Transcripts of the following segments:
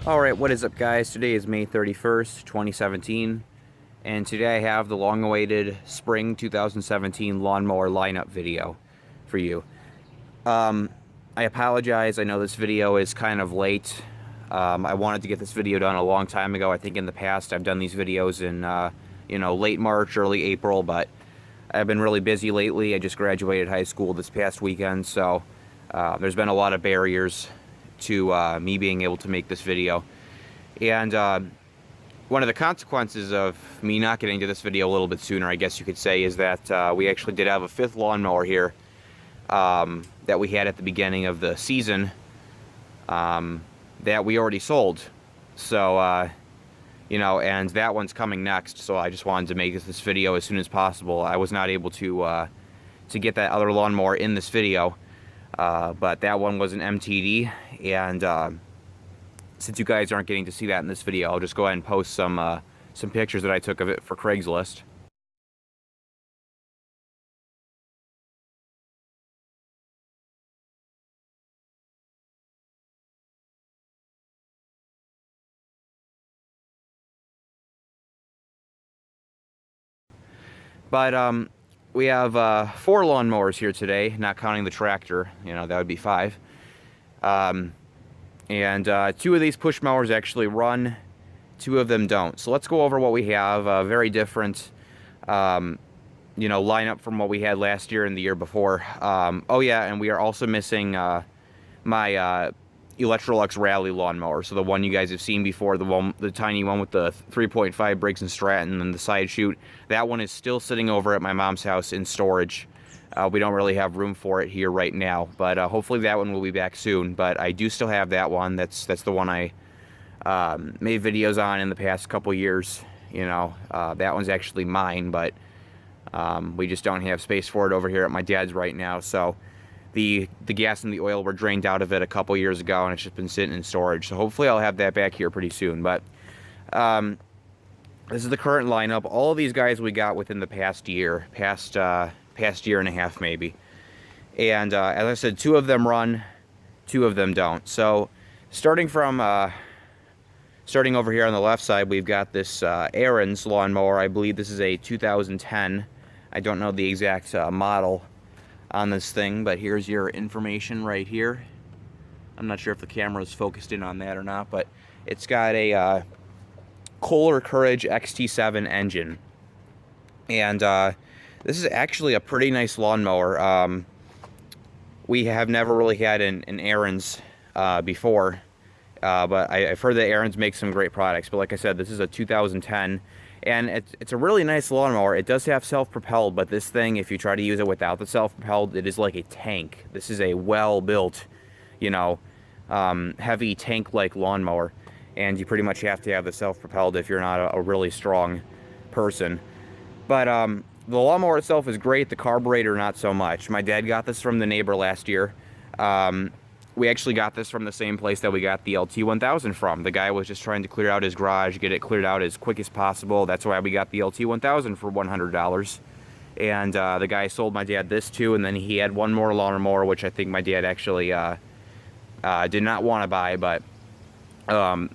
Alright, what is up guys? Today is May 31st, 2017, and today I have the long-awaited Spring 2017 lawnmower lineup video for you. I apologize, I know this video is kind of late. I wanted to get this video done a long time ago. I think in the past I've done these videos in, late March, early April, but I've been really busy lately. I just graduated high school this past weekend, so there's been a lot of barriers to me being able to make this video. And one of the consequences of me not getting to this video a little bit sooner, I guess you could say, is that we actually did have a fifth lawnmower here that we had at the beginning of the season that we already sold. So, and that one's coming next, so I just wanted to make this video as soon as possible. I was not able to get that other lawnmower in this video, but that one was an MTD, and since you guys aren't getting to see that in this video, I'll just go ahead and post some pictures that I took of it for Craigslist. But we have 4 lawnmowers here today, not counting the tractor. That would be 5. And 2 of these push mowers actually run, 2 of them don't. So let's go over what we have. A very different, lineup from what we had last year and the year before. Oh yeah, and we are also missing my Electrolux Rally lawnmower. So the one you guys have seen before, the tiny one with the 3.5 Briggs & Stratton and the side chute. That one is still sitting over at my mom's house in storage. We don't really have room for it here right now, but hopefully that one will be back soon. But I do still have that one. That's the one I made videos on in the past couple years. That one's actually mine, but we just don't have space for it over here at my dad's right now. So the gas and the oil were drained out of it a couple years ago, and it's just been sitting in storage. So hopefully I'll have that back here pretty soon. But this is the current lineup. All of these guys we got within the past year, past year and a half maybe. And as I said, 2 of them run, 2 of them don't. So starting over here on the left side, we've got this Ariens lawnmower. I believe this is a 2010. I don't know the exact model on this thing, but here's your information right here. I'm not sure if the camera is focused in on that or not, but it's got a Kohler Courage XT7 engine. And this is actually a pretty nice lawnmower. We have never really had an Ariens before, but I've heard that Ariens makes some great products. But like I said, this is a 2010, and it's a really nice lawnmower. It does have self-propelled, but this thing, if you try to use it without the self-propelled, it is like a tank. This is a well-built, heavy tank-like lawnmower, and you pretty much have to have the self-propelled if you're not a really strong person. But the lawnmower itself is great. The carburetor, not so much. My dad got this from the neighbor last year. We actually got this from the same place that we got the LT1000 from. The guy was just trying to clear out his garage, get it cleared out as quick as possible. That's why we got the LT1000 for $100. And the guy sold my dad this too, and then he had one more lawnmower, which I think my dad actually did not want to buy. But from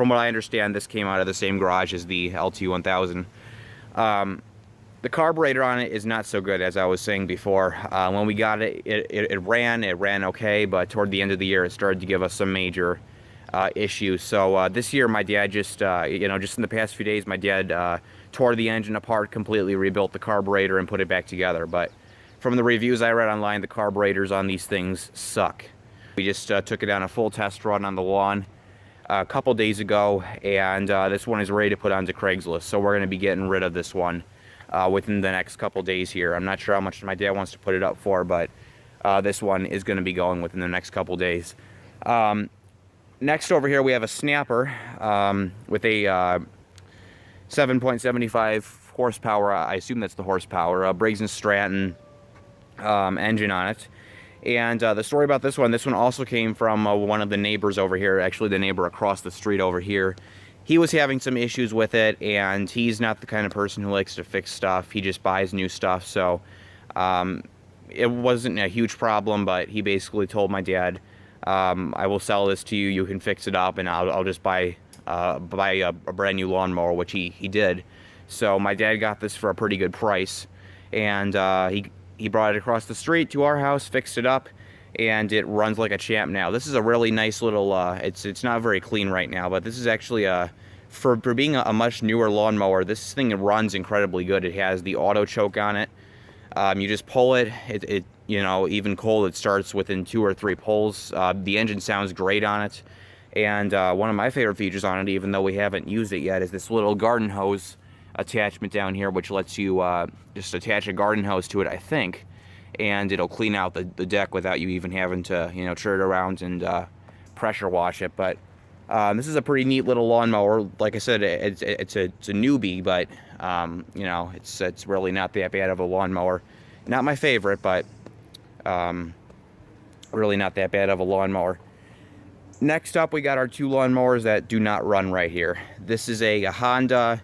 what I understand, this came out of the same garage as the LT1000. The carburetor on it is not so good, as I was saying before. When we got it, it ran okay, but toward the end of the year, it started to give us some major issues. So this year, my dad just in the past few days, my dad tore the engine apart, completely rebuilt the carburetor, and put it back together. But from the reviews I read online, the carburetors on these things suck. We just took it on a full test run on the lawn a couple days ago, and this one is ready to put onto Craigslist. So we're going to be getting rid of this one within the next couple days here. I'm not sure how much my dad wants to put it up for, but this one is going to be going within the next couple days. Next over here we have a snapper with a 7.75 horsepower, I assume that's the horsepower, Briggs & Stratton engine on it. And the story about this one also came from one of the neighbors over here, actually the neighbor across the street over here. He was having some issues with it, and he's not the kind of person who likes to fix stuff. He just buys new stuff, so it wasn't a huge problem, but he basically told my dad I will sell this to you. You can fix it up, and I'll just buy a brand new lawnmower, which he did. So my dad got this for a pretty good price, and he brought it across the street to our house, fixed it up, and it runs like a champ now. This is a really nice little, it's not very clean right now, but this is actually for being a much newer lawnmower, this thing runs incredibly good. It has the auto choke on it. You just pull it, you know, even cold, it starts within 2 or 3 pulls. The engine sounds great on it. And one of my favorite features on it, even though we haven't used it yet, is this little garden hose attachment down here, which lets you just attach a garden hose to it, I think, and it'll clean out the deck without you even having to, you know, turn it around and pressure wash it. But this is a pretty neat little lawnmower. Like I said, it's a newbie, but you know, it's really not that bad of a lawnmower. Not my favorite, but really not that bad of a lawnmower. Next up, we got our 2 lawnmowers that do not run right here. This is a Honda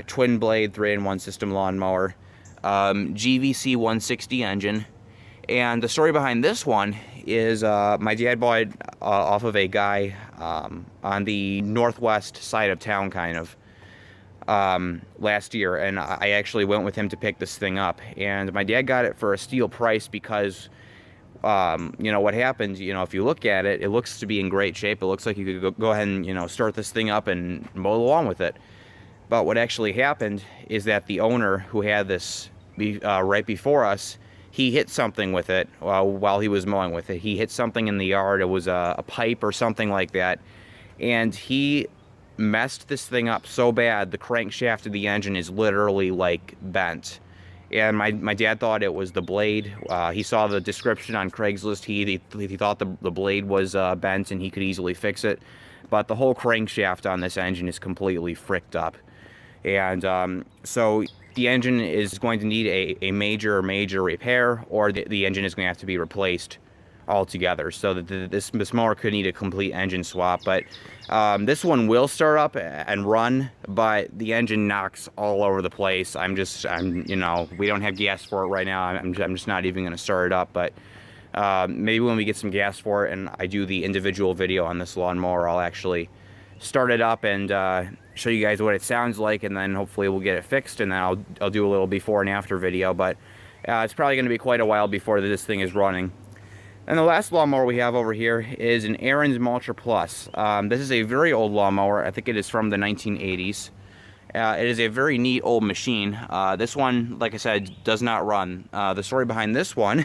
twin blade 3-in-1 system lawnmower, GVC 160 engine. And the story behind this one is my dad bought it off of a guy on the northwest side of town, kind of, last year, and I actually went with him to pick this thing up. And my dad got it for a steal price because you know what happened, you know, if you look at it, it looks to be in great shape. It looks like you could go ahead and, you know, start this thing up and mow along with it. But what actually happened is that the owner who had this right before us, he hit something with it while he was mowing with it. He hit something in the yard. It was a pipe or something like that, and he messed this thing up so bad, the crankshaft of the engine is literally like bent. And my dad thought it was the blade. He saw the description on Craigslist. He thought the blade was bent and he could easily fix it. But the whole crankshaft on this engine is completely fricked up. And so the engine is going to need a major repair, or the engine is going to have to be replaced altogether. So that this mower could need a complete engine swap. But this one will start up and run, but the engine knocks all over the place. I'm you know, we don't have gas for it right now. I'm just not even going to start it up. But maybe when we get some gas for it and I do the individual video on this lawnmower, I'll actually start it up and show you guys what it sounds like, and then hopefully we'll get it fixed, and then I'll do a little before and after video. But it's probably going to be quite a while before this thing is running. And the last lawnmower we have over here is an Ariens Mulcher Plus. This is a very old lawnmower. I think it is from the 1980s. It is a very neat old machine. This one, like I said, does not run. The story behind this one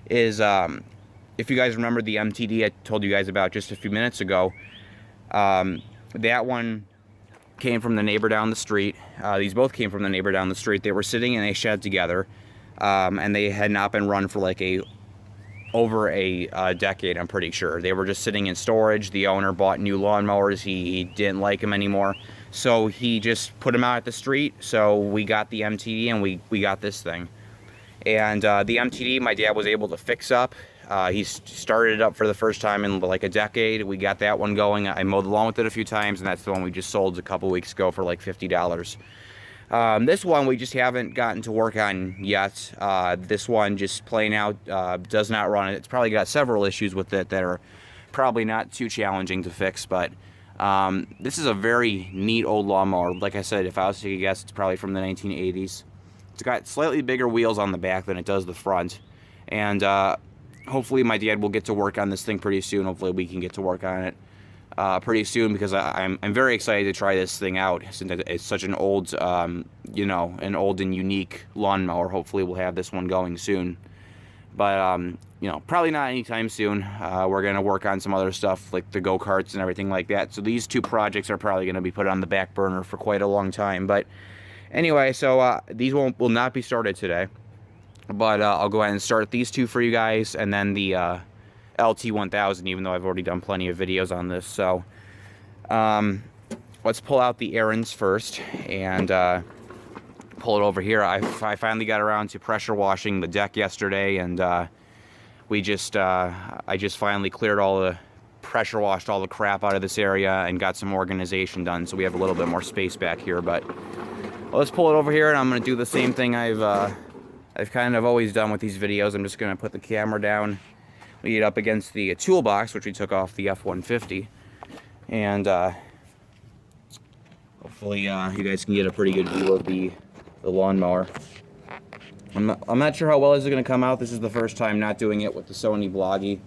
is, if you guys remember the MTD I told you guys about just a few minutes ago, that one came from the neighbor down the street. These both came from the neighbor down the street. They were sitting in a shed together, and they had not been run for like over a decade, I'm pretty sure. They were just sitting in storage. The owner bought new lawnmowers. He didn't like them anymore, so he just put them out at the street. So we got the MTD, and we got this thing. And the MTD, my dad was able to fix up. He started it up for the first time in like a decade. We got that one going. I mowed along with it a few times, and that's the one we just sold a couple weeks ago for like $50. This one we just haven't gotten to work on yet. This one, just plain out, does not run. It's probably got several issues with it that are probably not too challenging to fix, but this is a very neat old lawnmower. Like I said, if I was to take a guess, it's probably from the 1980s. It's got slightly bigger wheels on the back than it does the front, and hopefully my dad will get to work on this thing pretty soon. Hopefully we can get to work on it pretty soon, because I'm very excited to try this thing out, since it's such an old, you know, an old and unique lawnmower. Hopefully we'll have this one going soon, but you know, probably not anytime soon. We're gonna work on some other stuff like the go-karts and everything like that, so these two projects are probably gonna be put on the back burner for quite a long time. But anyway, so these will not be started today, but I'll go ahead and start these two for you guys, and then the LT1000, even though I've already done plenty of videos on this. So let's pull out the Ariens first and pull it over here. I finally got around to pressure washing the deck yesterday, and I just finally cleared pressure washed all the crap out of this area and got some organization done, so we have a little bit more space back here. But let's pull it over here, and I'm going to do the same thing I've kind of always done with these videos. I'm just going to put the camera down lead up against the toolbox, which we took off the F-150. And hopefully you guys can get a pretty good view of the lawnmower. I'm not sure how well this is going to come out. This is the first time not doing it with the Sony Bloggy.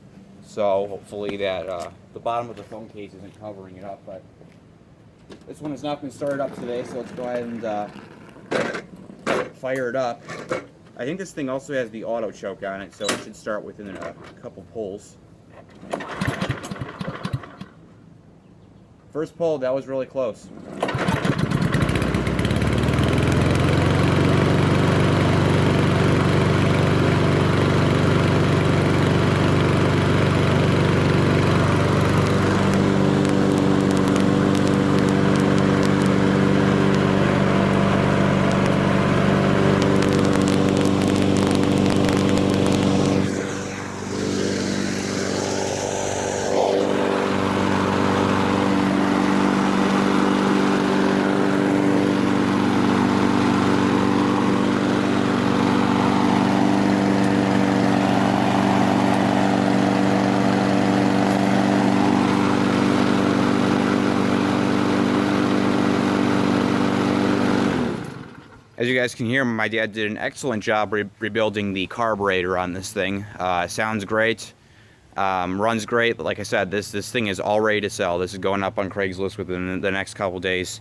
So hopefully that the bottom of the phone case isn't covering it up. But this one has not been started up today, so let's go ahead and fire it up. I think this thing also has the auto choke on it, so it should start within a couple pulls. First pull, that was really close. As you guys can hear, my dad did an excellent job rebuilding the carburetor on this thing. Sounds great, runs great, but like I said, this thing is all ready to sell. This is going up on Craigslist within the next couple days.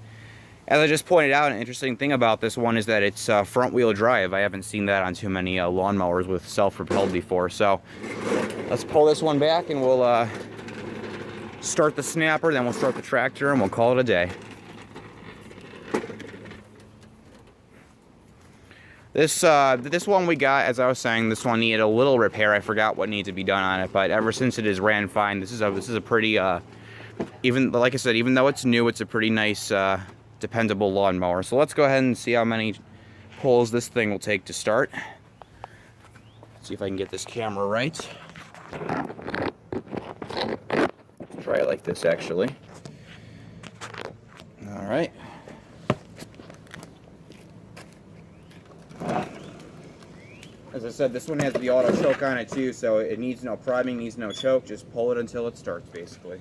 As I just pointed out, an interesting thing about this one is that it's front-wheel drive. I haven't seen that on too many lawnmowers with self-propelled before. So let's pull this one back and we'll start the snapper, then we'll start the tractor, and we'll call it a day. This one we got, as I was saying, this one needed a little repair. I forgot what needed to be done on it, but ever since it has ran fine, this is a pretty, even like I said, even though it's new, it's a pretty nice, dependable lawnmower. So let's go ahead and see how many pulls this thing will take to start. See if I can get this camera right. Let's try it like this, actually. All right. As I said, this one has the auto choke on it too, so it needs no priming, needs no choke. Just pull it until it starts, basically.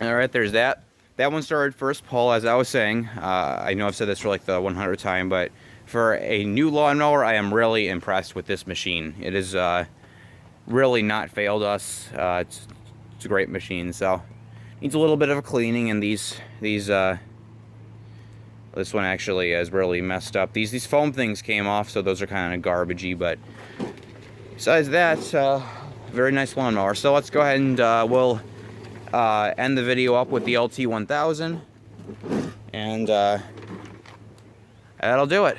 Alright, there's that. That one started first pull, as I was saying. I know I've said this for like the 100th time, but for a new lawnmower, I am really impressed with this machine. It has really not failed us. It's a great machine, so needs a little bit of a cleaning, and this one actually is really messed up. These foam things came off, so those are kind of garbagey, but besides that, very nice lawnmower. So let's go ahead and we'll end the video up with the LT1000, and that'll do it.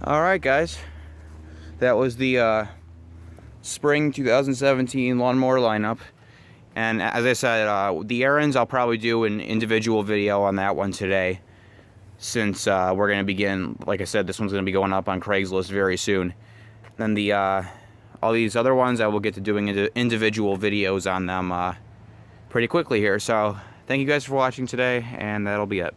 Alright guys, that was the spring 2017 lawnmower lineup. And as I said, the Ariens, I'll probably do an individual video on that one today, since we're going to begin, like I said, this one's going to be going up on Craigslist very soon. Then the all these other ones, I will get to doing individual videos on them pretty quickly here. So thank you guys for watching today, and that'll be it.